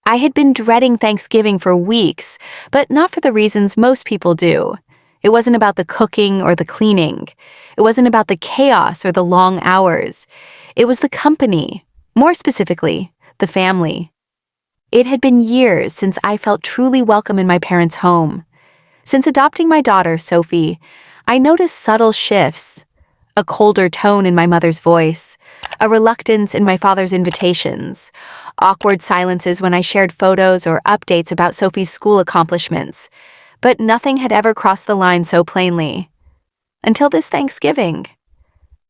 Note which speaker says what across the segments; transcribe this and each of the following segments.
Speaker 1: I had been dreading Thanksgiving for weeks, but not for the reasons most people do. It wasn't about the cooking or the cleaning. It wasn't about the chaos or the long hours. It was the company, more specifically, the family. It had been years since I felt truly welcome in my parents' home. Since adopting my daughter, Sophie, I noticed subtle shifts. A colder tone in my mother's voice, a reluctance in my father's invitations, awkward silences when I shared photos or updates about Sophie's school accomplishments, but nothing had ever crossed the line so plainly. Until this Thanksgiving.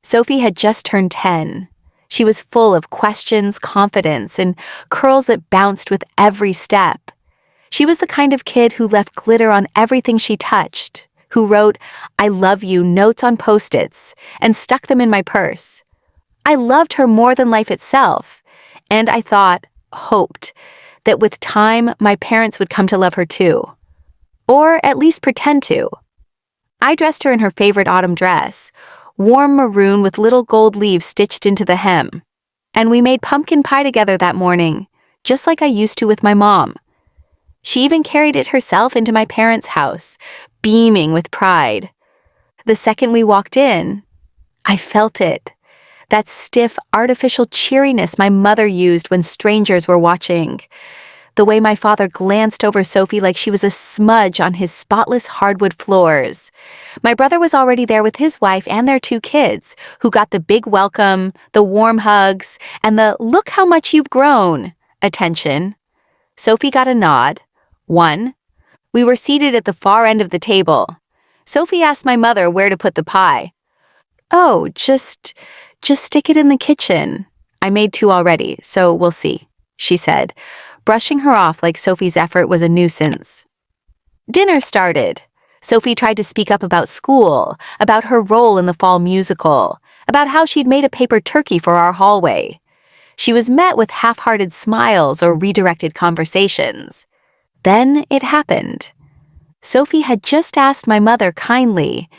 Speaker 1: Sophie had just turned 10. She was full of questions, confidence, and curls that bounced with every step. She was the kind of kid who left glitter on everything she touched, who wrote, "I love you" notes on Post-its and stuck them in my purse. I loved her more than life itself, and I hoped, that with time my parents would come to love her too. Or at least pretend to. I dressed her in her favorite autumn dress, warm maroon with little gold leaves stitched into the hem, and we made pumpkin pie together that morning, just like I used to with my mom. She even carried it herself into my parents' house, beaming with pride. The second we walked in, I felt it. That stiff, artificial cheeriness my mother used when strangers were watching. The way my father glanced over Sophie like she was a smudge on his spotless hardwood floors. My brother was already there with his wife and their 2 kids, who got the big welcome, the warm hugs, and the "look how much you've grown" attention. Sophie got a nod. 1. We were seated at the far end of the table. Sophie asked my mother where to put the pie. "Oh, just stick it in the kitchen. I made 2 already, so we'll see," she said, brushing her off like Sophie's effort was a nuisance. Dinner started. Sophie tried to speak up about school, about her role in the fall musical, about how she'd made a paper turkey for our hallway. She was met with half-hearted smiles or redirected conversations. Then it happened. Sophie had just asked my mother kindly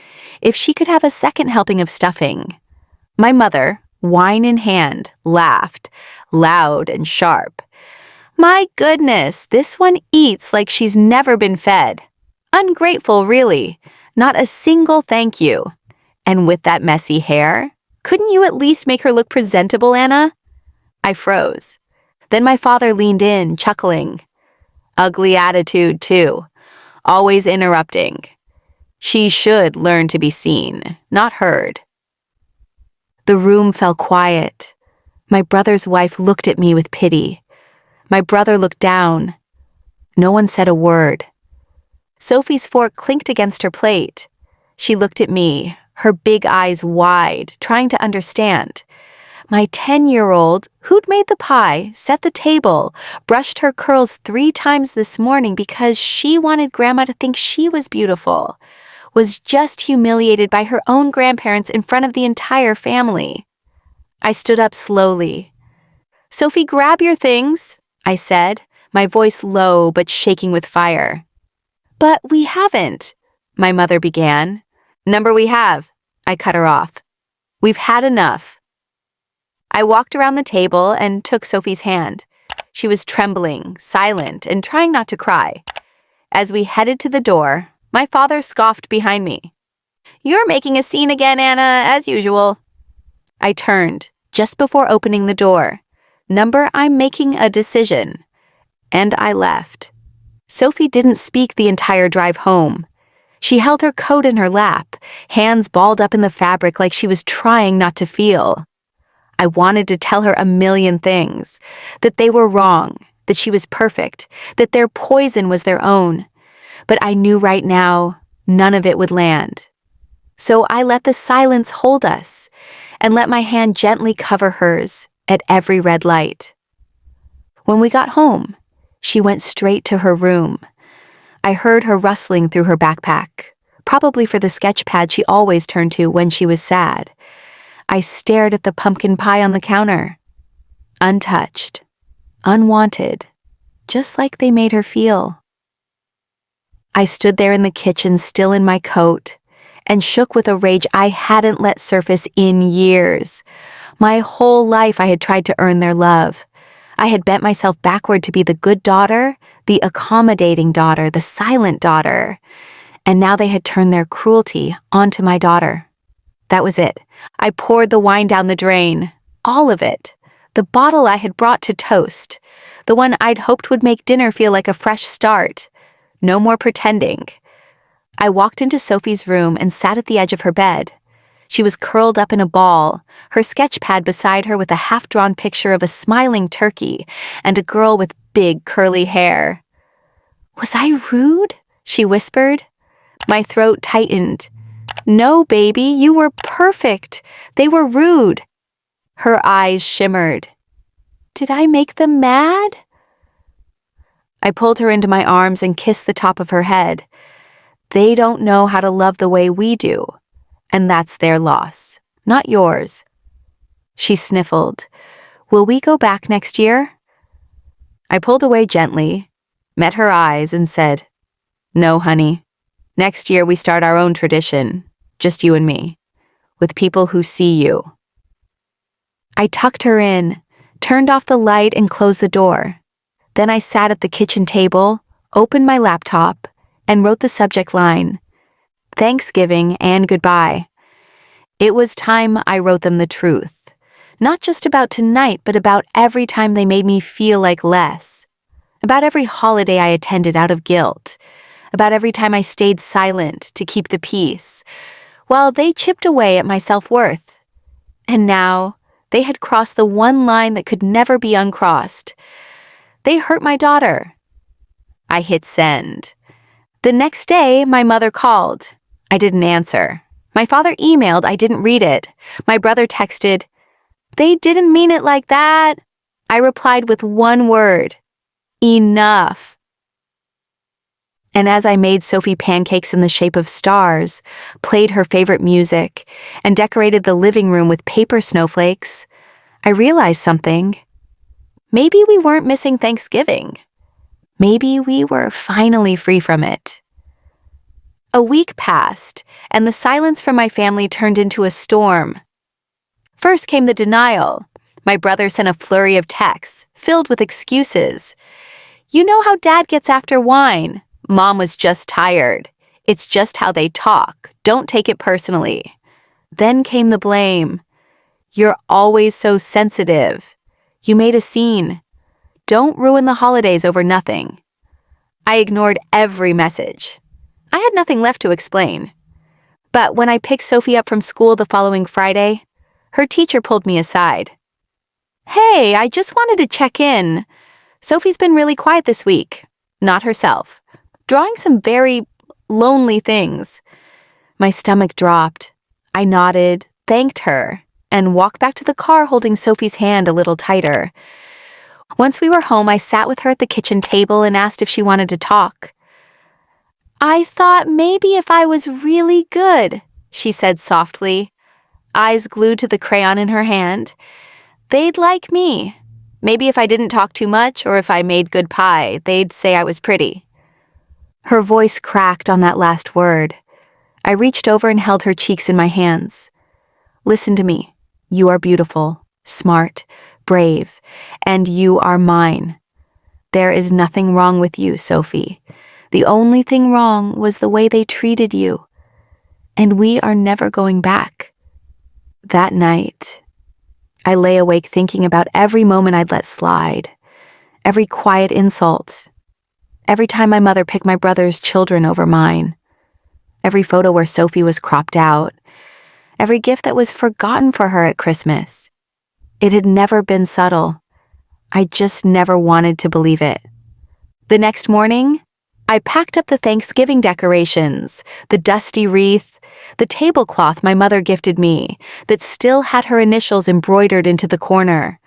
Speaker 1: if she could have a second helping of stuffing. My mother, wine in hand, laughed, loud and sharp. "My goodness, this one eats like she's never been fed. Ungrateful, really. Not a single thank you. And with that messy hair, couldn't you at least make her look presentable, Anna?" I froze. Then my father leaned in, chuckling. "Ugly attitude, too. Always interrupting. She should learn to be seen, not heard." The room fell quiet. My brother's wife looked at me with pity. My brother looked down. No one said a word. Sophie's fork clinked against her plate. She looked at me, her big eyes wide, trying to understand. My 10-year-old, who'd made the pie, set the table, brushed her curls 3 times this morning because she wanted Grandma to think she was beautiful, was just humiliated by her own grandparents in front of the entire family. I stood up slowly. "Sophie, grab your things," I said, my voice low but shaking with fire. "But we haven't," my mother began. "Number we have," I cut her off. "We've had enough." I walked around the table and took Sophie's hand. She was trembling, silent, and trying not to cry. As we headed to the door, my father scoffed behind me. "You're making a scene again, Anna, as usual." I turned, just before opening the door. Number, I'm making a decision. And I left. Sophie didn't speak the entire drive home. She held her coat in her lap, hands balled up in the fabric like she was trying not to feel. I wanted to tell her a million things, that they were wrong, that she was perfect, that their poison was their own. But I knew right now, none of it would land. So I let the silence hold us, and let my hand gently cover hers at every red light. When we got home, she went straight to her room. I heard her rustling through her backpack, probably for the sketch pad she always turned to when she was sad. I stared at the pumpkin pie on the counter. Untouched, unwanted, just like they made her feel. I stood there in the kitchen, still in my coat, and shook with a rage I hadn't let surface in years. My whole life I had tried to earn their love. I had bent myself backward to be the good daughter, the accommodating daughter, the silent daughter. And now they had turned their cruelty onto my daughter. That was it. I poured the wine down the drain. All of it. The bottle I had brought to toast. The one I'd hoped would make dinner feel like a fresh start. No more pretending. I walked into Sophie's room and sat at the edge of her bed. She was curled up in a ball, her sketch pad beside her with a half-drawn picture of a smiling turkey and a girl with big curly hair. "Was I rude?" she whispered. My throat tightened. "No, baby, you were perfect. They were rude." Her eyes shimmered. "Did I make them mad?" I pulled her into my arms and kissed the top of her head. They don't know how to love the way we do, and that's their loss, not yours. She sniffled. "Will we go back next year?" I pulled away gently, met her eyes, and said, "No, honey. Next year we start our own tradition, just you and me, with people who see you." I tucked her in, turned off the light, and closed the door. Then I sat at the kitchen table, opened my laptop, and wrote the subject line, Thanksgiving and goodbye. It was time I wrote them the truth, not just about tonight, but about every time they made me feel like less, about every holiday I attended out of guilt, about every time I stayed silent to keep the peace, while they chipped away at my self-worth. And now, they had crossed the one line that could never be uncrossed. They hurt my daughter. I hit send. The next day, my mother called. I didn't answer. My father emailed. I didn't read it. My brother texted, "They didn't mean it like that." I replied with one word, "Enough." And as I made Sophie pancakes in the shape of stars, played her favorite music, and decorated the living room with paper snowflakes, I realized something. Maybe we weren't missing Thanksgiving. Maybe we were finally free from it. A week passed, and the silence from my family turned into a storm. First came the denial. My brother sent a flurry of texts, filled with excuses. "You know how Dad gets after wine. Mom was just tired. It's just how they talk. Don't take it personally." Then came the blame. "You're always so sensitive. You made a scene. Don't ruin the holidays over nothing." I ignored every message. I had nothing left to explain. But when I picked Sophie up from school the following Friday, her teacher pulled me aside. "Hey, I just wanted to check in. Sophie's been really quiet this week. Not herself. Drawing some very lonely things." My stomach dropped. I nodded, thanked her, and walked back to the car holding Sophie's hand a little tighter. Once we were home, I sat with her at the kitchen table and asked if she wanted to talk. "I thought maybe if I was really good," she said softly, eyes glued to the crayon in her hand, "they'd like me. Maybe if I didn't talk too much or if I made good pie, they'd say I was pretty." Her voice cracked on that last word. I reached over and held her cheeks in my hands. "Listen to me. You are beautiful, smart, brave, and you are mine. There is nothing wrong with you, Sophie. The only thing wrong was the way they treated you. And we are never going back." That night, I lay awake thinking about every moment I'd let slide, every quiet insult, every time my mother picked my brother's children over mine, every photo where Sophie was cropped out, every gift that was forgotten for her at Christmas. It had never been subtle. I just never wanted to believe it. The next morning, I packed up the Thanksgiving decorations, the dusty wreath, the tablecloth my mother gifted me that still had her initials embroidered into the corner.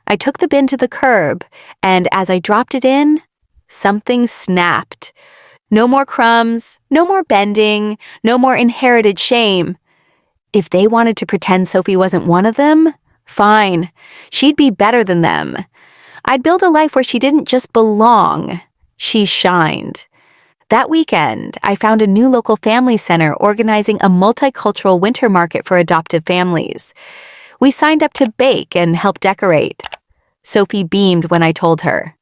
Speaker 1: I took the bin to the curb, and as I dropped it in, something snapped. No more crumbs, no more bending, no more inherited shame. If they wanted to pretend Sophie wasn't one of them, fine. She'd be better than them. I'd build a life where she didn't just belong, she shined. That weekend, I found a new local family center organizing a multicultural winter market for adoptive families. We signed up to bake and help decorate. Sophie beamed when I told her.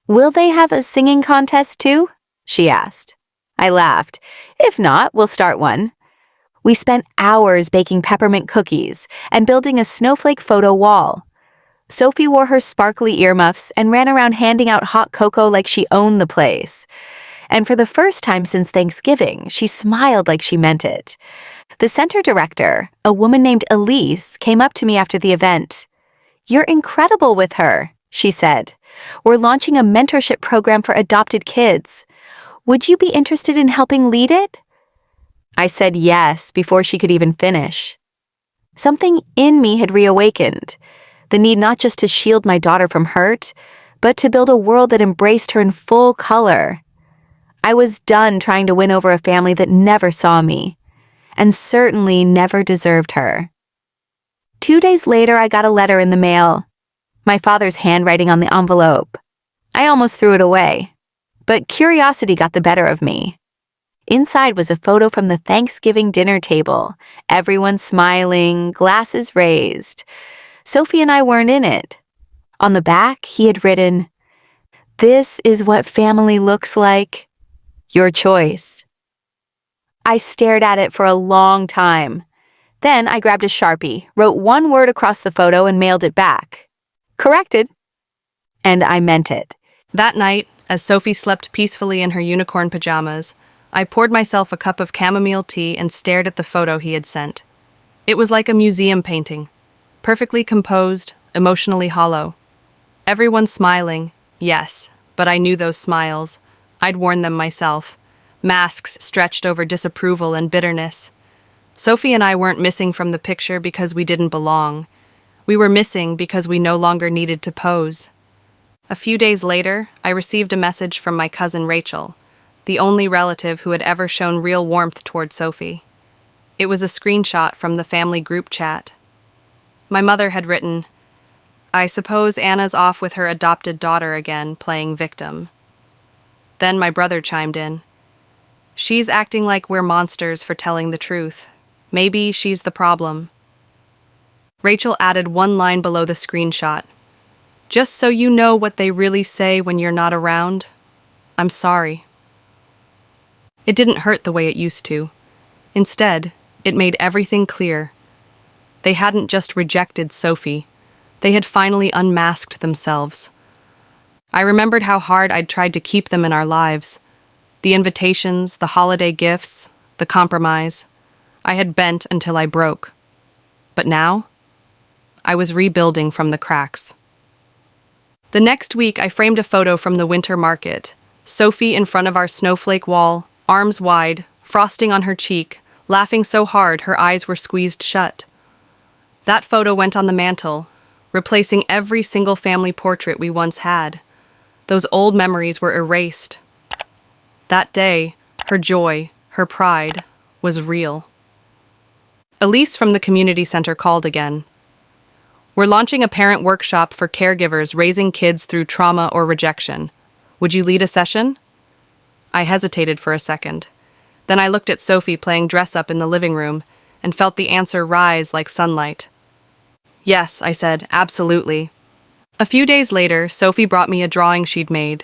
Speaker 1: "Will they have a singing contest too?" she asked. I laughed. "If not, we'll start one." We spent hours baking peppermint cookies and building a snowflake photo wall. Sophie wore her sparkly earmuffs and ran around handing out hot cocoa like she owned the place. And for the first time since Thanksgiving, she smiled like she meant it. The center director, a woman named Elise, came up to me after the event. "You're incredible with her," she said. "We're launching a mentorship program for adopted kids. Would you be interested in helping lead it?" I said yes before she could even finish. Something in me had reawakened, the need not just to shield my daughter from hurt, but to build a world that embraced her in full color. I was done trying to win over a family that never saw me, and certainly never deserved her. 2 days later, I got a letter in the mail. My father's handwriting on the envelope. I almost threw it away, but curiosity got the better of me. Inside was a photo from the Thanksgiving dinner table, everyone smiling, glasses raised. Sophie and I weren't in it. On the back, he had written, "This is what family looks like. Your choice." I stared at it for a long time. Then I grabbed a Sharpie, wrote one word across the photo and mailed it back. Corrected. And I meant it.
Speaker 2: That night, as Sophie slept peacefully in her unicorn pajamas, I poured myself a cup of chamomile tea and stared at the photo he had sent. It was like a museum painting, perfectly composed, emotionally hollow. Everyone smiling, yes, but I knew those smiles. I'd worn them myself. Masks stretched over disapproval and bitterness. Sophie and I weren't missing from the picture because we didn't belong. We were missing because we no longer needed to pose. A few days later, I received a message from my cousin Rachel, the only relative who had ever shown real warmth toward Sophie. It was a screenshot from the family group chat. My mother had written, "I suppose Anna's off with her adopted daughter again, playing victim." Then my brother chimed in. "She's acting like we're monsters for telling the truth. Maybe she's the problem." Rachel added one line below the screenshot. "Just so you know what they really say when you're not around, I'm sorry." It didn't hurt the way it used to. Instead, it made everything clear. They hadn't just rejected Sophie. They had finally unmasked themselves. I remembered how hard I'd tried to keep them in our lives. The invitations, the holiday gifts, the compromise. I had bent until I broke. But now, I was rebuilding from the cracks. The next week, I framed a photo from the winter market. Sophie in front of our snowflake wall, arms wide, frosting on her cheek, laughing so hard her eyes were squeezed shut. That photo went on the mantle, replacing every single family portrait we once had. Those old memories were erased. That day, her joy, her pride, was real. Elise from the community center called again. "We're launching a parent workshop for caregivers raising kids through trauma or rejection. Would you lead a session?" I hesitated for a second. Then I looked at Sophie playing dress-up in the living room and felt the answer rise like sunlight. "Yes," I said, "absolutely." A few days later, Sophie brought me a drawing she'd made.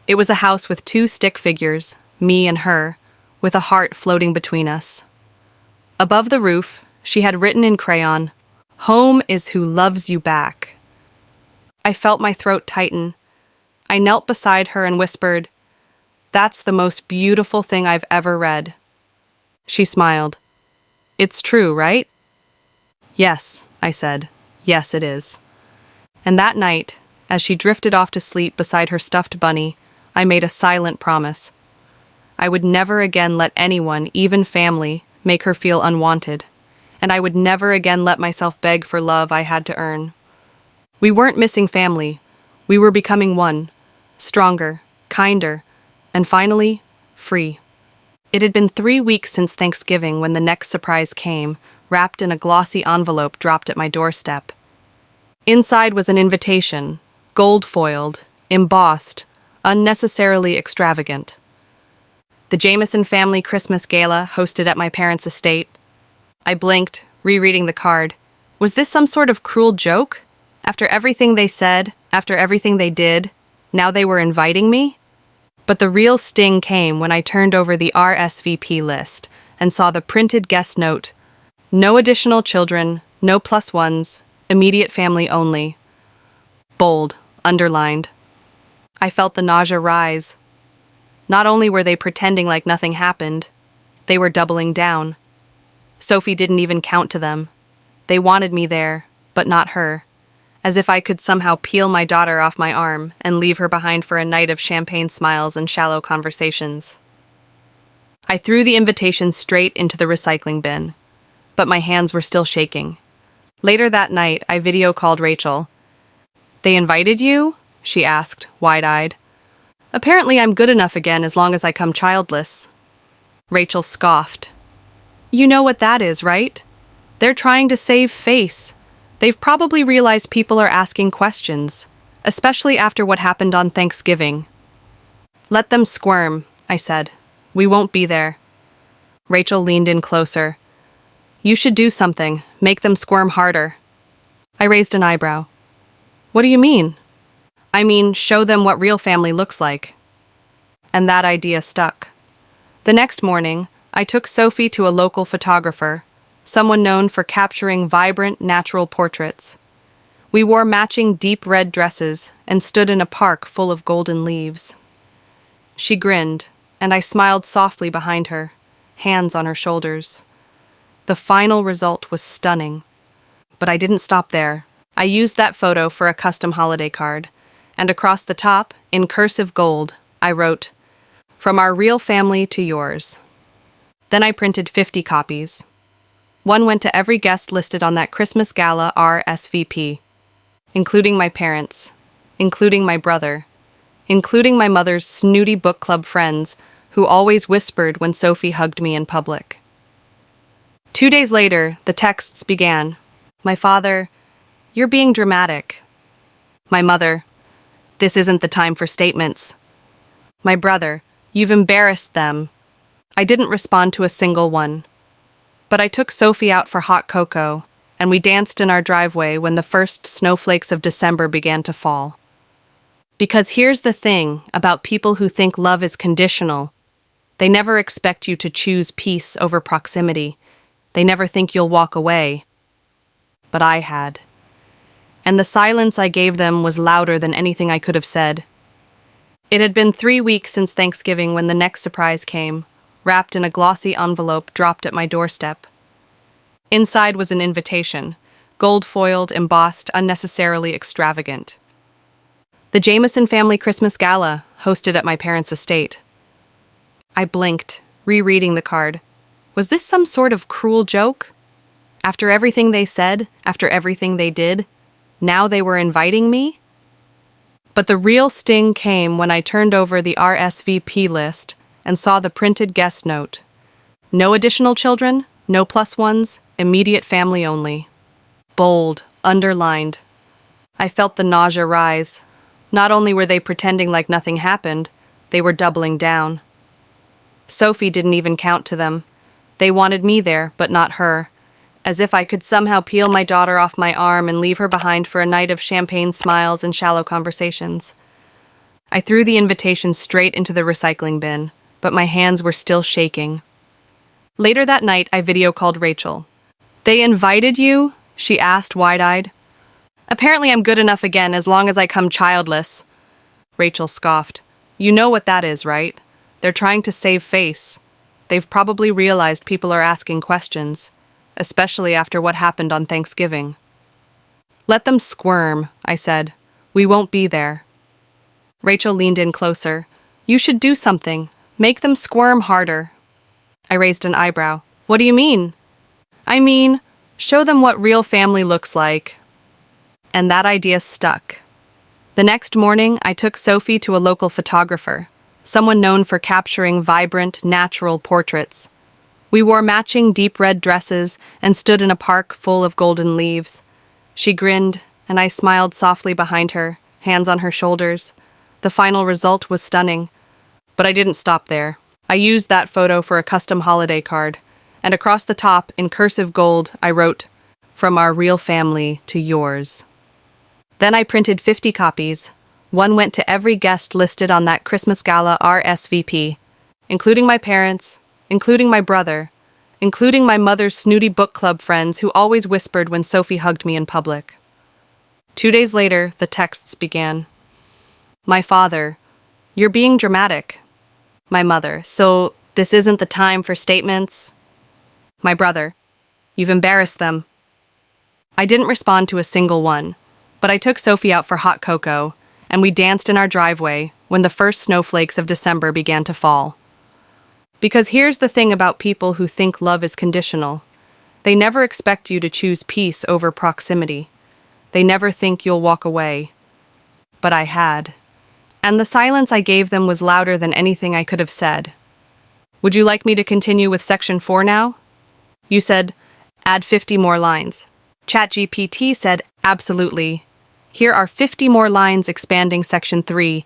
Speaker 2: It was a house with 2 stick figures, me and her, with a heart floating between us. Above the roof, she had written in crayon, "Home is who loves you back." I felt my throat tighten. I knelt beside her and whispered, "That's the most beautiful thing I've ever read." She smiled. "It's true, right?" "Yes," I said. "Yes, it is." And that night, as she drifted off to sleep beside her stuffed bunny, I made a silent promise. I would never again let anyone, even family, make her feel unwanted, and I would never again let myself beg for love I had to earn. We weren't missing family. We were becoming one, stronger, kinder, and finally, free. It had been 3 weeks since Thanksgiving when the next surprise came, wrapped in a glossy envelope dropped at my doorstep. Inside was an invitation, gold-foiled, embossed, unnecessarily extravagant. The Jameson family Christmas gala hosted at my parents' estate. I blinked, rereading the card. Was this some sort of cruel joke? After everything they said, after everything they did, now they were inviting me? But the real sting came when I turned over the RSVP list and saw the printed guest note. No additional children, no plus ones, immediate family only. Bold, underlined. I felt the nausea rise. Not only were they pretending like nothing happened, they were doubling down. Sophie didn't even count to them. They wanted me there, but not her. As if I could somehow peel my daughter off my arm and leave her behind for a night of champagne smiles and shallow conversations. I threw the invitation straight into the recycling bin, but my hands were still shaking. Later that night, I video called Rachel. "They invited you?" she asked, wide-eyed. "Apparently I'm good enough again as long as I come childless." Rachel scoffed. "You know what that is, right? They're trying to save face. They've probably realized people are asking questions, especially after what happened on Thanksgiving." "Let them squirm," I said. "We won't be there." Rachel leaned in closer. "You should do something. Make them squirm harder." I raised an eyebrow. "What do you mean?" "I mean, show them what real family looks like." And that idea stuck. The next morning, I took Sophie to a local photographer, someone known for capturing vibrant, natural portraits. We wore matching deep red dresses and stood in a park full of golden leaves. She grinned, and I smiled softly behind her, hands on her shoulders. The final result was stunning. But I didn't stop there. I used that photo for a custom holiday card, and across the top, in cursive gold, I wrote, "From our real family to yours." Then I printed 50 copies. One went to every guest listed on that Christmas gala RSVP, including my parents, including my brother, including my mother's snooty book club friends who always whispered when Sophie hugged me in public. 2 days later, the texts began. My father, "You're being dramatic." My mother, "This isn't the time for statements." My brother, "You've embarrassed them." I didn't respond to a single one. But I took Sophie out for hot cocoa, and we danced in our driveway when the first snowflakes of December began to fall. Because here's the thing about people who think love is conditional. They never expect you to choose peace over proximity. They never think you'll walk away. But I had. And the silence I gave them was louder than anything I could have said. It had been 3 weeks since Thanksgiving when the next surprise came, wrapped in a glossy envelope dropped at my doorstep. Inside was an invitation, gold-foiled, embossed, unnecessarily extravagant. The Jameson family Christmas gala, hosted at my parents' estate. I blinked, rereading the card. Was this some sort of cruel joke? After everything they said, after everything they did, now they were inviting me? But the real sting came when I turned over the RSVP list and saw the printed guest note. No additional children, no plus ones, immediate family only. Bold, underlined. I felt the nausea rise. Not only were they pretending like nothing happened, they were doubling down. Sophie didn't even count to them. They wanted me there, but not her. As if I could somehow peel my daughter off my arm and leave her behind for a night of champagne smiles and shallow conversations. I threw the invitation straight into the recycling bin, but my hands were still shaking. Later that night, I video called Rachel. "They invited you?" she asked, wide-eyed. "Apparently I'm good enough again as long as I come childless." Rachel scoffed. "You know what that is, right? They're trying to save face. They've probably realized people are asking questions, especially after what happened on Thanksgiving." "Let them squirm," I said. "We won't be there." Rachel leaned in closer. "You should do something. Make them squirm harder." I raised an eyebrow. "What do you mean?" "I mean, show them what real family looks like." And that idea stuck. The next morning, I took Sophie to a local photographer, someone known for capturing vibrant, natural portraits. We wore matching deep red dresses and stood in a park full of golden leaves. She grinned, and I smiled softly behind her, hands on her shoulders. The final result was stunning. But I didn't stop there. I used that photo for a custom holiday card, and across the top, in cursive gold, I wrote, "From our real family to yours." Then I printed 50 copies. One went to every guest listed on that Christmas gala RSVP, including my parents, including my brother, including my mother's snooty book club friends who always whispered when Sophie hugged me in public. 2 days later, the texts began. My father, you're being dramatic. My mother, so this isn't the time for statements? My brother, you've embarrassed them. I didn't respond to a single one, but I took Sophie out for hot cocoa, and we danced in our driveway when the first snowflakes of December began to fall. Because here's the thing about people who think love is conditional. They never expect you to choose peace over proximity. They never think you'll walk away. But I had. And the silence I gave them was louder than anything I could have said. Would you like me to continue with section 4 now? You said, add 50 more lines. ChatGPT said, absolutely. Here are 50 more lines expanding section 3,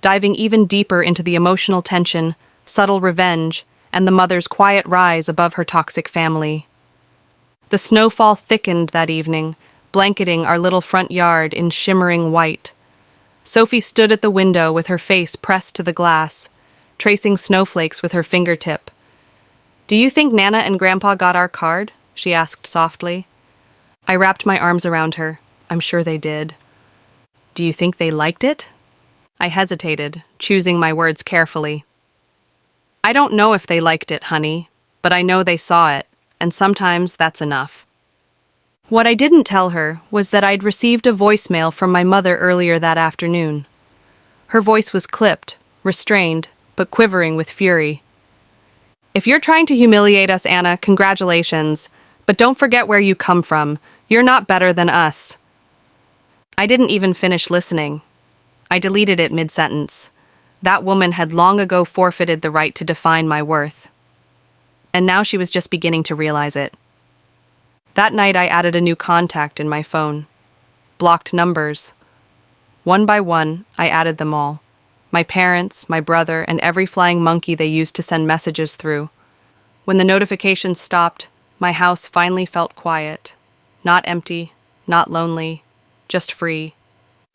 Speaker 2: diving even deeper into the emotional tension, subtle revenge, and the mother's quiet rise above her toxic family. The snowfall thickened that evening, blanketing our little front yard in shimmering white. Sophie stood at the window with her face pressed to the glass, tracing snowflakes with her fingertip. Do you think Nana and Grandpa got our card? She asked softly. I wrapped my arms around her. I'm sure they did. Do you think they liked it? I hesitated, choosing my words carefully. I don't know if they liked it, honey, but I know they saw it, and sometimes that's enough. What I didn't tell her was that I'd received a voicemail from my mother earlier that afternoon. Her voice was clipped, restrained, but quivering with fury. If you're trying to humiliate us, Anna, congratulations, but don't forget where you come from. You're not better than us. I didn't even finish listening. I deleted it mid-sentence. That woman had long ago forfeited the right to define my worth. And now she was just beginning to realize it. That night I added a new contact in my phone. Blocked numbers. One by one, I added them all. My parents, my brother, and every flying monkey they used to send messages through. When the notifications stopped, my house finally felt quiet. Not empty, not lonely, just free.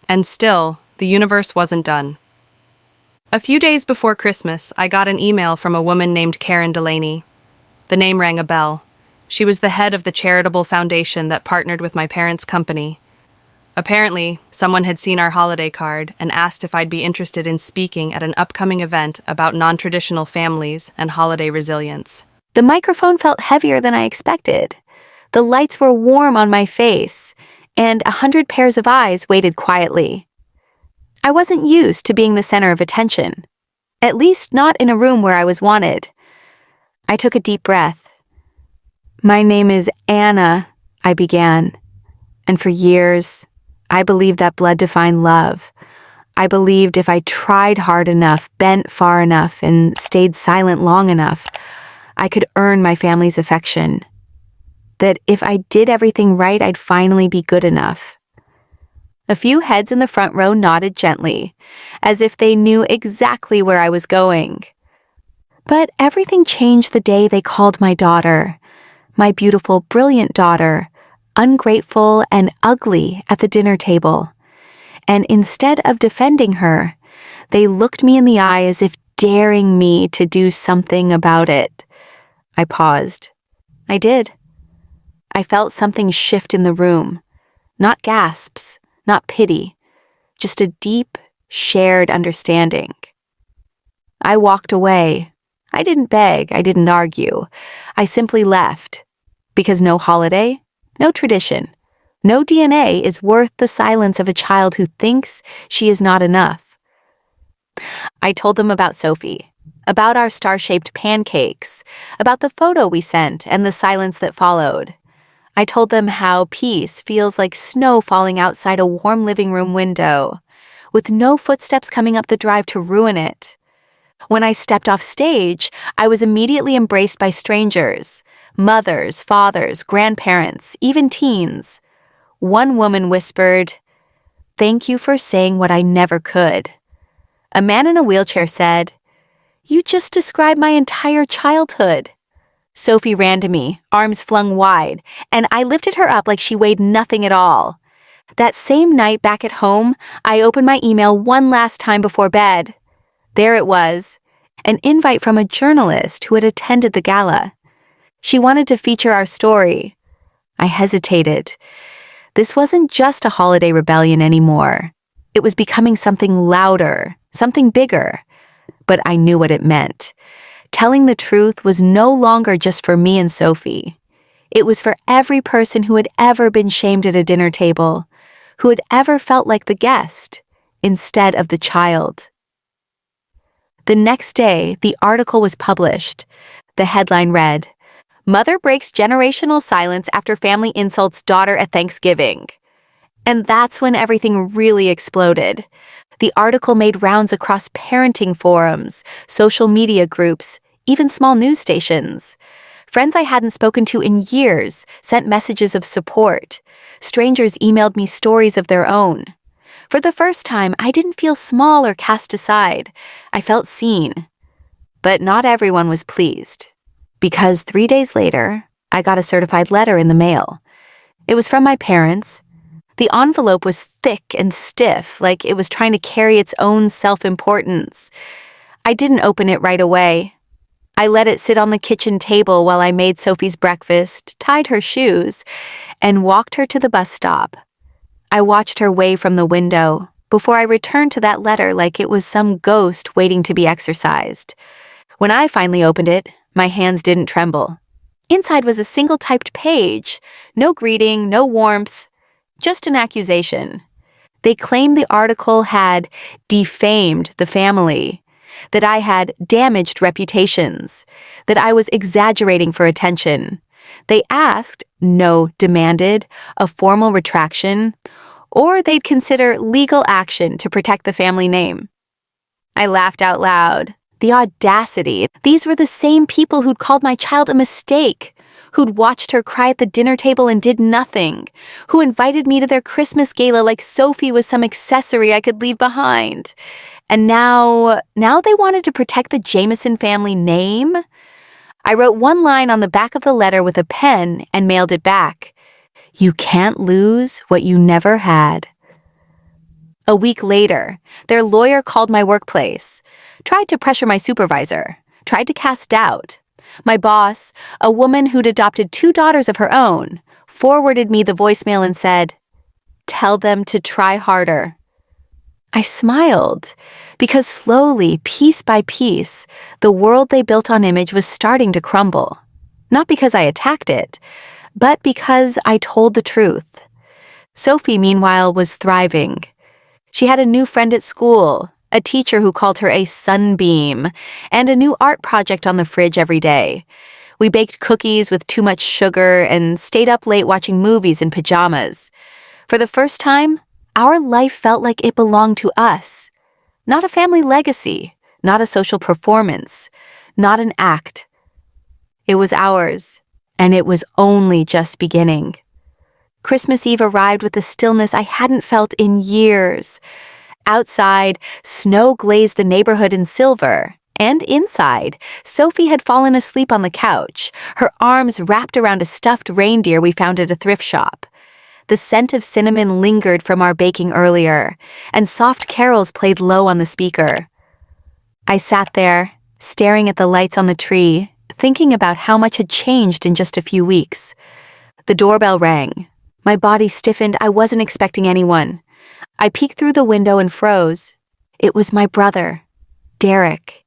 Speaker 2: And still, the universe wasn't done. A few days before Christmas, I got an email from a woman named Karen Delaney. The name rang a bell. She was the head of the charitable foundation that partnered with my parents' company. Apparently, someone had seen our holiday card and asked if I'd be interested in speaking at an upcoming event about non-traditional families and holiday resilience.
Speaker 1: The microphone felt heavier than I expected. The lights were warm on my face, and 100 pairs of eyes waited quietly. I wasn't used to being the center of attention, at least not in a room where I was wanted. I took a deep breath. My name is Anna, I began, and for years, I believed that blood defined love. I believed if I tried hard enough, bent far enough, and stayed silent long enough, I could earn my family's affection. That if I did everything right, I'd finally be good enough. A few heads in the front row nodded gently, as if they knew exactly where I was going. But everything changed the day they called my daughter, my beautiful, brilliant daughter, ungrateful and ugly at the dinner table. And instead of defending her, they looked me in the eye as if daring me to do something about it. I paused. I did. I felt something shift in the room. Not gasps, not pity, just a deep, shared understanding. I walked away. I didn't beg, I didn't argue. I simply left. Because no holiday, no tradition, no DNA is worth the silence of a child who thinks she is not enough. I told them about Sophie, about our star-shaped pancakes, about the photo we sent and the silence that followed. I told them how peace feels like snow falling outside a warm living room window, with no footsteps coming up the drive to ruin it. When I stepped off stage, I was immediately embraced by strangers, mothers, fathers, grandparents, even teens. One woman whispered, "Thank you for saying what I never could." A man in a wheelchair said, "You just described my entire childhood." Sophie ran to me, arms flung wide, and I lifted her up like she weighed nothing at all. That same night back at home, I opened my email one last time before bed. There it was, an invite from a journalist who had attended the gala. She wanted to feature our story. I hesitated. This wasn't just a holiday rebellion anymore. It was becoming something louder, something bigger. But I knew what it meant. Telling the truth was no longer just for me and Sophie. It was for every person who had ever been shamed at a dinner table, who had ever felt like the guest instead of the child. The next day, the article was published. The headline read, "Mother breaks generational silence after family insults daughter at Thanksgiving." And that's when everything really exploded. The article made rounds across parenting forums, social media groups, even small news stations. Friends I hadn't spoken to in years sent messages of support. Strangers emailed me stories of their own. For the first time, I didn't feel small or cast aside. I felt seen. But not everyone was pleased. Because 3 days later, I got a certified letter in the mail. It was from my parents. The envelope was thick and stiff, like it was trying to carry its own self-importance. I didn't open it right away. I let it sit on the kitchen table while I made Sophie's breakfast, tied her shoes, and walked her to the bus stop. I watched her wave from the window before I returned to that letter like it was some ghost waiting to be exorcised. When I finally opened it, my hands didn't tremble. Inside was a single typed page. No greeting, no warmth, just an accusation. They claimed the article had defamed the family, that I had damaged reputations, that I was exaggerating for attention. They asked, no, demanded, a formal retraction, or they'd consider legal action to protect the family name. I laughed out loud. The audacity. These were the same people who'd called my child a mistake, who'd watched her cry at the dinner table and did nothing, who invited me to their Christmas gala like Sophie was some accessory I could leave behind. And now they wanted to protect the Jameson family name? I wrote one line on the back of the letter with a pen and mailed it back. You can't lose what you never had. A week later, their lawyer called my workplace, tried to pressure my supervisor, tried to cast doubt. My boss, a woman who'd adopted 2 daughters of her own, forwarded me the voicemail and said, "Tell them to try harder." I smiled, because slowly, piece by piece, the world they built on image was starting to crumble. Not because I attacked it, but because I told the truth. Sophie, meanwhile, was thriving. She had a new friend at school, a teacher who called her a sunbeam, and a new art project on the fridge every day. We baked cookies with too much sugar and stayed up late watching movies in pajamas. For the first time, our life felt like it belonged to us. Not a family legacy, not a social performance, not an act. It was ours, and it was only just beginning. Christmas Eve arrived with a stillness I hadn't felt in years. Outside, snow glazed the neighborhood in silver, and inside, Sophie had fallen asleep on the couch, her arms wrapped around a stuffed reindeer we found at a thrift shop. The scent of cinnamon lingered from our baking earlier, and soft carols played low on the speaker. I sat there, staring at the lights on the tree, thinking about how much had changed in just a few weeks. The doorbell rang. My body stiffened. I wasn't expecting anyone. I peeked through the window and froze. It was my brother, Derek.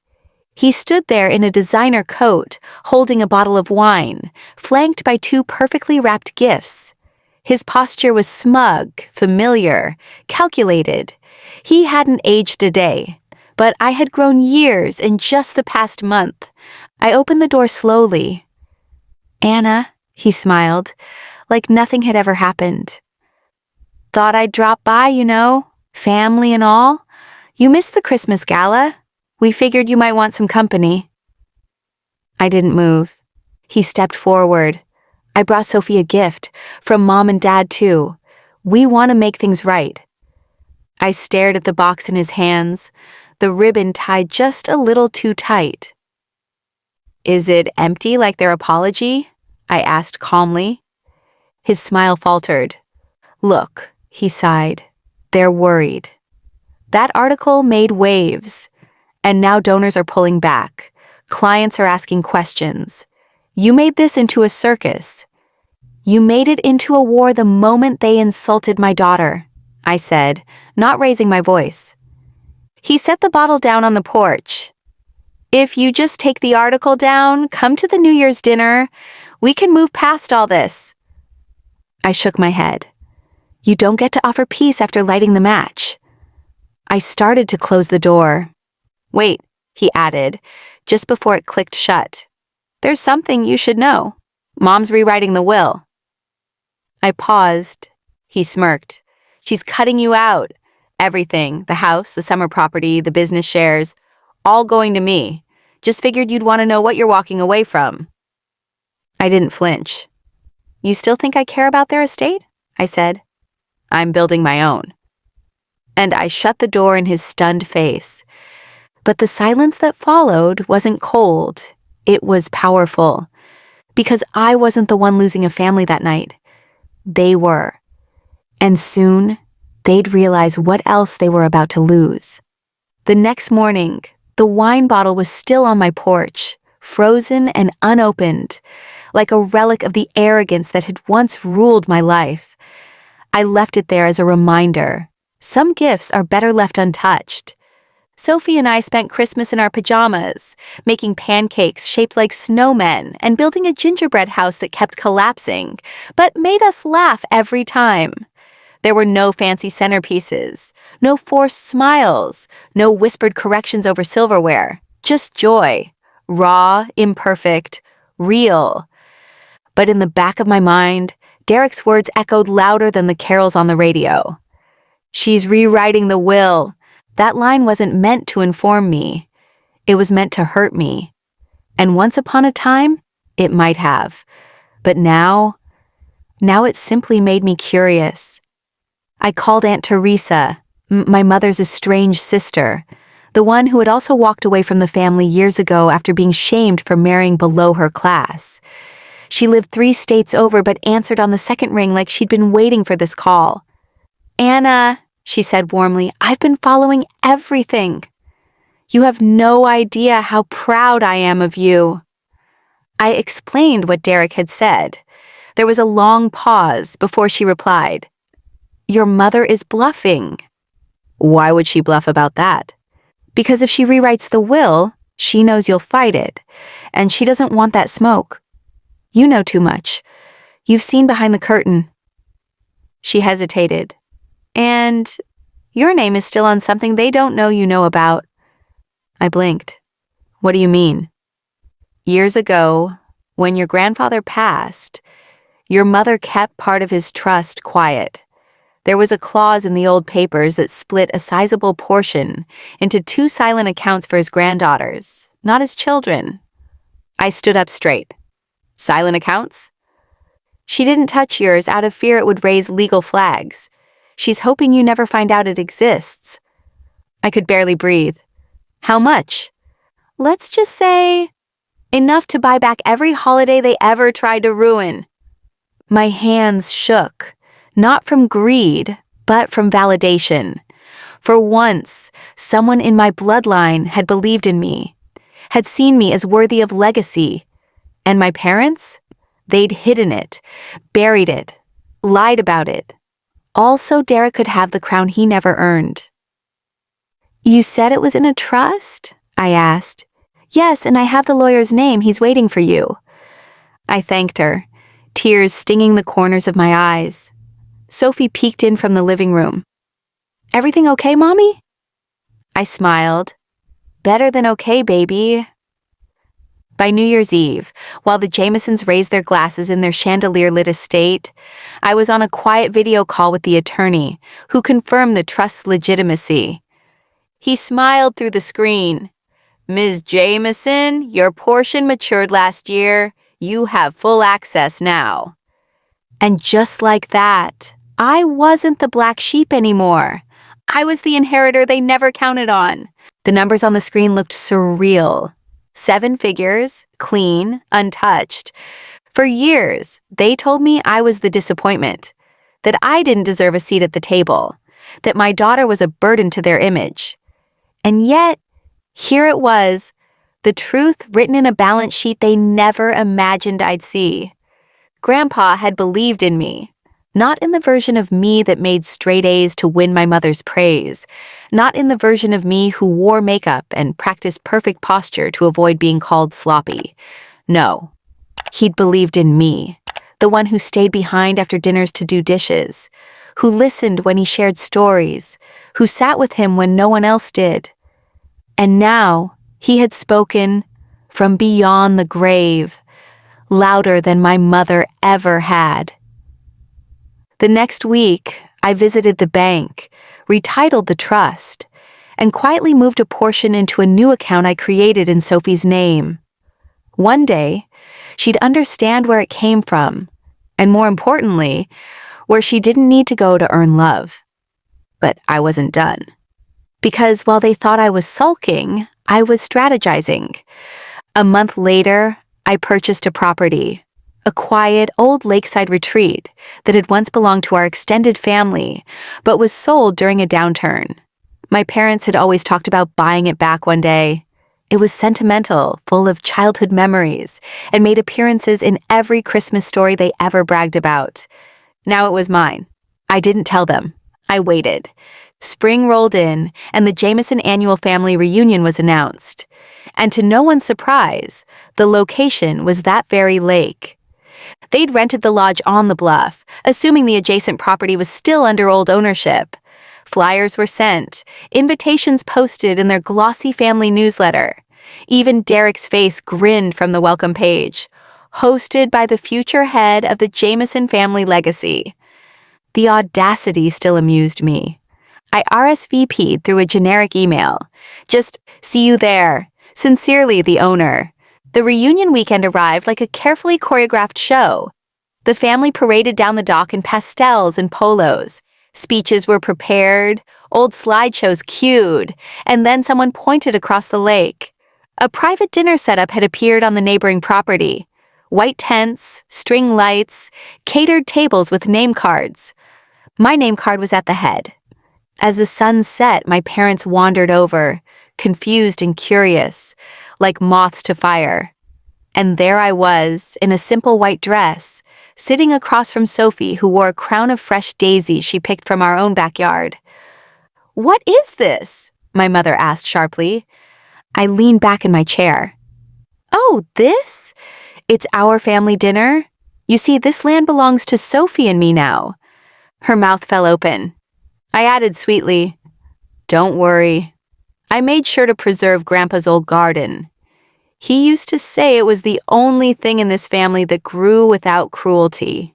Speaker 1: He stood there in a designer coat, holding a bottle of wine, flanked by 2 perfectly wrapped gifts. His posture was smug, familiar, calculated. He hadn't aged a day, but I had grown years in just the past month. I opened the door slowly. "Anna," he smiled, like nothing had ever happened. "Thought I'd drop by, family and all. You missed the Christmas gala. We figured you might want some company." I didn't move. He stepped forward. "I brought Sophie a gift, from Mom and Dad too. We want to make things right." I stared at the box in his hands, the ribbon tied just a little too tight. "Is it empty like their apology?" I asked calmly. His smile faltered. "Look," he sighed. They're worried. That article made waves, and now donors are pulling back. Clients are asking questions. You made this into a circus. You made it into a war the moment they insulted my daughter, I said, not raising my voice. He set the bottle down on the porch. If you just take the article down, come to the New Year's dinner, we can move past all this. I shook my head. You don't get to offer peace after lighting the match. I started to close the door. Wait, he added, just before it clicked shut. There's something you should know. Mom's rewriting the will. I paused. He smirked. She's cutting you out. Everything, the house, the summer property, the business shares, all going to me. Just figured you'd want to know what you're walking away from. I didn't flinch. You still think I care about their estate? I said. I'm building my own. And I shut the door in his stunned face. But the silence that followed wasn't cold. It was powerful. Because I wasn't the one losing a family that night. They were. And soon, they'd realize what else they were about to lose. The next morning, the wine bottle was still on my porch, frozen and unopened, like a relic of the arrogance that had once ruled my life. I left it there as a reminder. Some gifts are better left untouched. Sophie and I spent Christmas in our pajamas, making pancakes shaped like snowmen and building a gingerbread house that kept collapsing, but made us laugh every time. There were no fancy centerpieces, no forced smiles, no whispered corrections over silverware, just joy, raw, imperfect, real. But in the back of my mind, Derek's words echoed louder than the carols on the radio. She's rewriting the will. That line wasn't meant to inform me. It was meant to hurt me. And once upon a time, it might have. But now it simply made me curious. I called Aunt Teresa, my mother's estranged sister, the one who had also walked away from the family years ago after being shamed for marrying below her class. She lived 3 states over but answered on the second ring like she'd been waiting for this call. Anna, she said warmly, I've been following everything. You have no idea how proud I am of you. I explained what Derek had said. There was a long pause before she replied. Your mother is bluffing. Why would she bluff about that? Because if she rewrites the will, she knows you'll fight it, and she doesn't want that smoke. You know too much. You've seen behind the curtain. She hesitated. And your name is still on something they don't know you know about. I blinked. What do you mean? Years ago, when your grandfather passed, your mother kept part of his trust quiet. There was a clause in the old papers that split a sizable portion into 2 silent accounts for his granddaughters, not his children. I stood up straight. Silent accounts? She didn't touch yours out of fear it would raise legal flags. She's hoping you never find out it exists. I could barely breathe. How much? Let's just say, enough to buy back every holiday they ever tried to ruin. My hands shook, not from greed, but from validation. For once, someone in my bloodline had believed in me, had seen me as worthy of legacy. And my parents? They'd hidden it, buried it, lied about it. All so Derek could have the crown he never earned. You said it was in a trust? I asked. Yes, and I have the lawyer's name. He's waiting for you. I thanked her, tears stinging the corners of my eyes. Sophie peeked in from the living room. Everything okay, Mommy? I smiled. Better than okay, baby. By New Year's Eve, while the Jamesons raised their glasses in their chandelier-lit estate, I was on a quiet video call with the attorney, who confirmed the trust's legitimacy. He smiled through the screen. Ms. Jameson, your portion matured last year. You have full access now. And just like that, I wasn't the black sheep anymore. I was the inheritor they never counted on. The numbers on the screen looked surreal. 7 figures, clean, untouched. For years, they told me I was the disappointment. that I didn't deserve a seat at the table, that my daughter was a burden to their image. And yet, here it was, the truth written in a balance sheet they never imagined I'd see. Grandpa had believed in me, not in the version of me that made straight A's to win my mother's praise, not in the version of me who wore makeup and practiced perfect posture to avoid being called sloppy. No, he'd believed in me, the one who stayed behind after dinners to do dishes, who listened when he shared stories, who sat with him when no one else did. And now he had spoken from beyond the grave, louder than my mother ever had. The next week, I visited the bank, retitled the trust, and quietly moved a portion into a new account I created in Sophie's name. One day, she'd understand where it came from, and more importantly, where she didn't need to go to earn love. But I wasn't done. Because while they thought I was sulking, I was strategizing. A month later, I purchased a property, a quiet old lakeside retreat that had once belonged to our extended family, but was sold during a downturn. My parents had always talked about buying it back one day. It was sentimental, full of childhood memories, and made appearances in every Christmas story they ever bragged about. Now it was mine. I didn't tell them. I waited. Spring rolled in, and the Jameson annual family reunion was announced. And to no one's surprise, the location was that very lake. They'd rented the lodge on the bluff, assuming the adjacent property was still under old ownership. Flyers were sent, invitations posted in their glossy family newsletter. Even Derek's face grinned from the welcome page. Hosted by the future head of the Jameson family legacy. The audacity still amused me. I RSVP'd through a generic email. Just, see you there. Sincerely, the owner. The reunion weekend arrived like a carefully choreographed show. The family paraded down the dock in pastels and polos. Speeches were prepared, old slideshows cued, and then someone pointed across the lake. A private dinner setup had appeared on the neighboring property. White tents, string lights, catered tables with name cards. My name card was at the head. As the sun set, my parents wandered over, confused and curious, like moths to fire. And there I was, in a simple white dress, sitting across from Sophie, who wore a crown of fresh daisies she picked from our own backyard. "What is this?" my mother asked sharply. I leaned back in my chair. "Oh, this? It's our family dinner. You see, this land belongs to Sophie and me now." Her mouth fell open. I added sweetly, "Don't worry. I made sure to preserve Grandpa's old garden. He used to say it was the only thing in this family that grew without cruelty."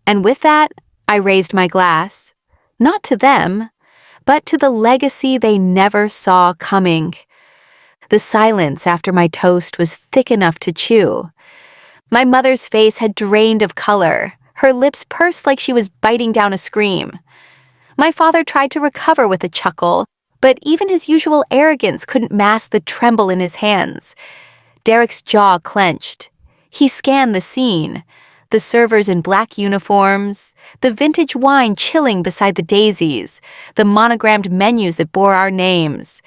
Speaker 1: And with that, I raised my glass, not to them, but to the legacy they never saw coming. The silence after my toast was thick enough to chew. My mother's face had drained of color, her lips pursed like she was biting down a scream. My father tried to recover with a chuckle, but even his usual arrogance couldn't mask the tremble in his hands. Derek's jaw clenched. He scanned the scene, the servers in black uniforms, the vintage wine chilling beside the daisies, the monogrammed menus that bore our names.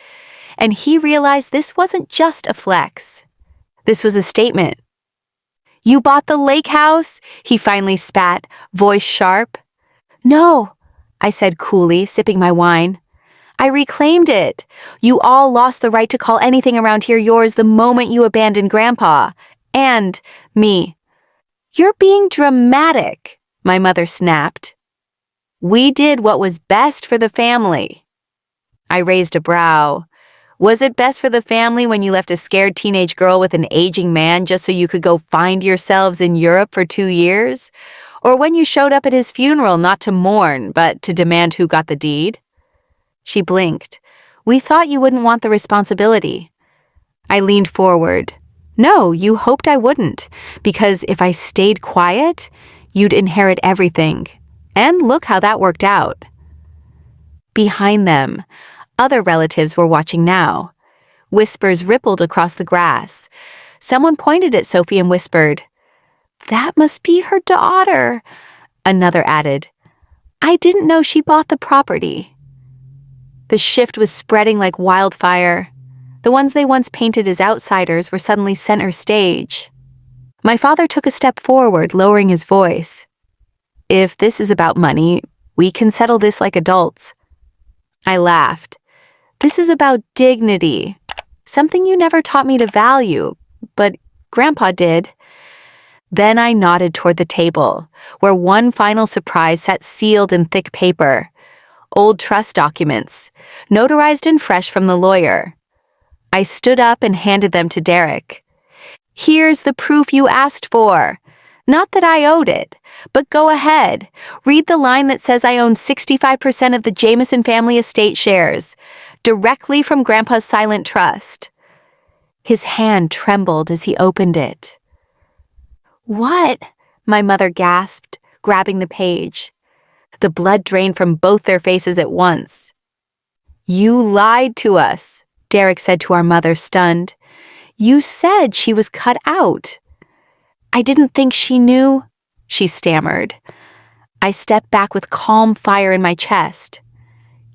Speaker 1: And he realized this wasn't just a flex. This was a statement. "You bought the lake house?" he finally spat, voice sharp. "No," I said coolly, sipping my wine. "I reclaimed it. You all lost the right to call anything around here yours the moment you abandoned Grandpa. And me." "You're being dramatic," my mother snapped. "We did what was best for the family." I raised a brow. Was it best for the family when you left a scared teenage girl with an aging man just so you could go find yourselves in Europe for 2 years? Or when you showed up at his funeral not to mourn, but to demand who got the deed? She blinked. "We thought you wouldn't want the responsibility." I leaned forward. "No, you hoped I wouldn't, because if I stayed quiet, you'd inherit everything. And look how that worked out." Behind them, other relatives were watching now. Whispers rippled across the grass. Someone pointed at Sophie and whispered, "That must be her daughter." Another added, "I didn't know she bought the property." The shift was spreading like wildfire. The ones they once painted as outsiders were suddenly center stage. My father took a step forward, lowering his voice. "If this is about money, we can settle this like adults." I laughed. "This is about dignity, something you never taught me to value, but Grandpa did." Then I nodded toward the table, where one final surprise sat sealed in thick paper. Old trust documents, notarized and fresh from the lawyer. I stood up and handed them to Derek. "Here's the proof you asked for. Not that I owed it, but go ahead. Read the line that says I own 65% of the Jameson family estate shares, directly from Grandpa's silent trust." His hand trembled as he opened it. "What?" my mother gasped, grabbing the page. The blood drained from both their faces at once. "You lied to us," Derek said to our mother, stunned. "You said she was cut out." "I didn't think she knew," she stammered. I stepped back with calm fire in my chest.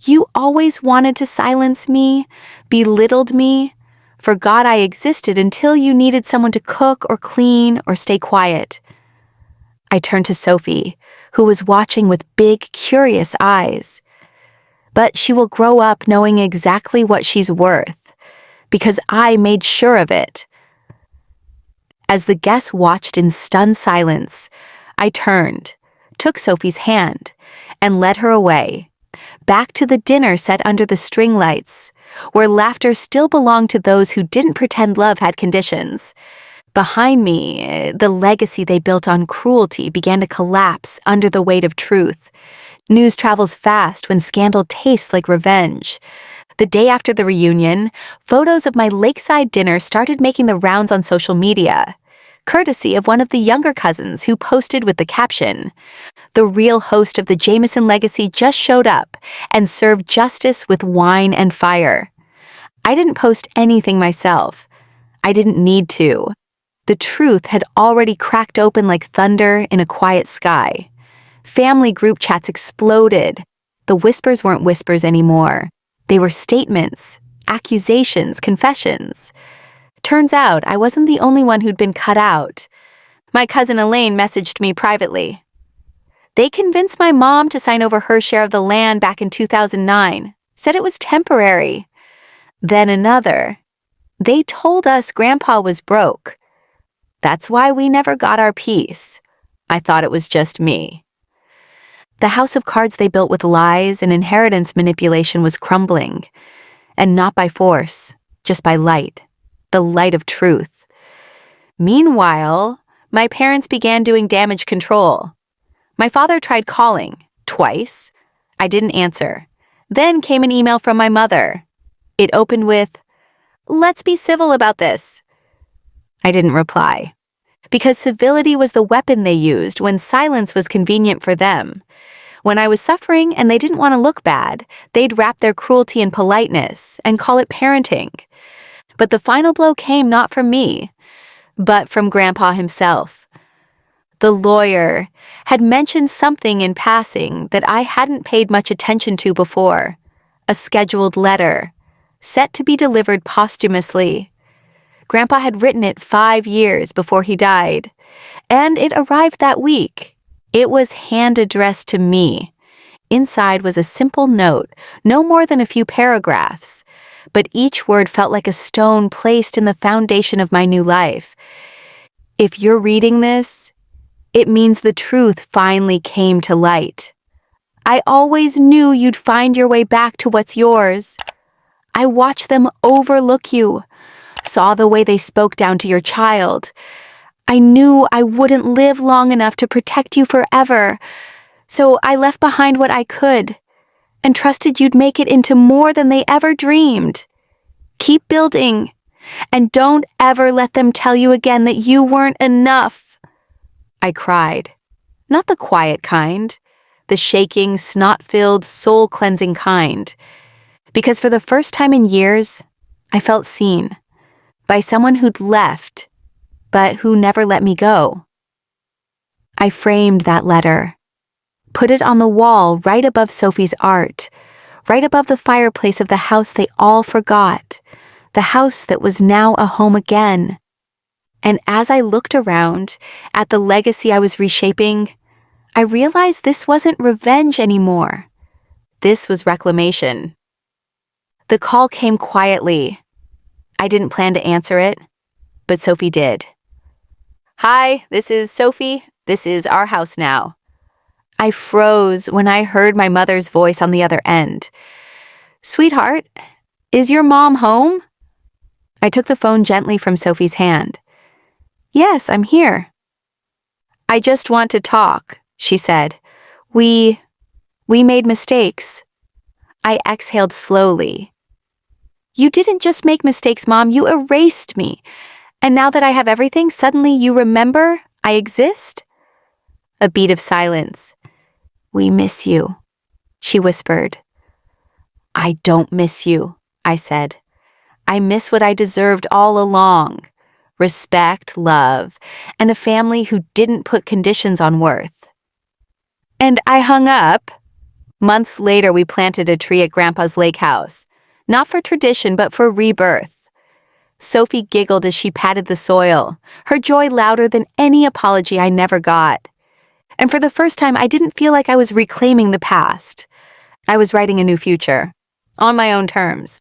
Speaker 1: "You always wanted to silence me, belittled me, forgot I existed until you needed someone to cook or clean or stay quiet." I turned to Sophie, who was watching with big, curious eyes. But she will grow up knowing exactly what she's worth, because I made sure of it. As the guests watched in stunned silence, I turned, took Sophie's hand, and led her away, back to the dinner set under the string lights, where laughter still belonged to those who didn't pretend love had conditions. Behind me, the legacy they built on cruelty began to collapse under the weight of truth. News travels fast when scandal tastes like revenge. The day after the reunion, photos of my lakeside dinner started making the rounds on social media, courtesy of one of the younger cousins who posted with the caption, "The real host of the Jameson legacy just showed up and served justice with wine and fire." I didn't post anything myself. I didn't need to. The truth had already cracked open like thunder in a quiet sky. Family group chats exploded. The whispers weren't whispers anymore. They were statements, accusations, confessions. Turns out I wasn't the only one who'd been cut out. My cousin Elaine messaged me privately. "They convinced my mom to sign over her share of the land back in 2009, said it was temporary." Then another. "They told us Grandpa was broke. That's why we never got our piece. I thought it was just me." The house of cards they built with lies and inheritance manipulation was crumbling, and not by force, just by light, the light of truth. Meanwhile, my parents began doing damage control. My father tried calling, twice. I didn't answer. Then came an email from my mother. It opened with, "Let's be civil about this." I didn't reply, because civility was the weapon they used when silence was convenient for them. When I was suffering and they didn't want to look bad, they'd wrap their cruelty in politeness and call it parenting. But the final blow came not from me, but from Grandpa himself. The lawyer had mentioned something in passing that I hadn't paid much attention to before, a scheduled letter, set to be delivered posthumously. Grandpa had written it 5 years before he died, and it arrived that week. It was hand-addressed to me. Inside was a simple note, no more than a few paragraphs, but each word felt like a stone placed in the foundation of my new life. If you're reading this, it means the truth finally came to light. I always knew you'd find your way back to what's yours. I watched them overlook you, saw the way they spoke down to your child. I knew I wouldn't live long enough to protect you forever, so I left behind what I could and trusted you'd make it into more than they ever dreamed. Keep building, and don't ever let them tell you again that you weren't enough." I cried, not the quiet kind, the shaking, snot-filled, soul-cleansing kind, because for the first time in years, I felt seen by someone who'd left, but who never let me go. I framed that letter, put it on the wall right above Sophie's art, right above the fireplace of the house they all forgot, the house that was now a home again. And as I looked around at the legacy I was reshaping, I realized this wasn't revenge anymore. This was reclamation. The call came quietly. I didn't plan to answer it, but Sophie did. "Hi, this is Sophie. This is our house now." I froze when I heard my mother's voice on the other end. "Sweetheart, is your mom home?" I took the phone gently from Sophie's hand. "Yes, I'm here." "I just want to talk," she said. We made mistakes." I exhaled slowly. "You didn't just make mistakes, Mom. You erased me. And now that I have everything, suddenly you remember I exist?" A beat of silence. "We miss you," she whispered. "I don't miss you," I said. "I miss what I deserved all along. Respect, love, and a family who didn't put conditions on worth." And I hung up. Months later, we planted a tree at Grandpa's lake house, not for tradition, but for rebirth. Sophie giggled as she patted the soil, her joy louder than any apology I never got. And for the first time, I didn't feel like I was reclaiming the past. I was writing a new future, on my own terms.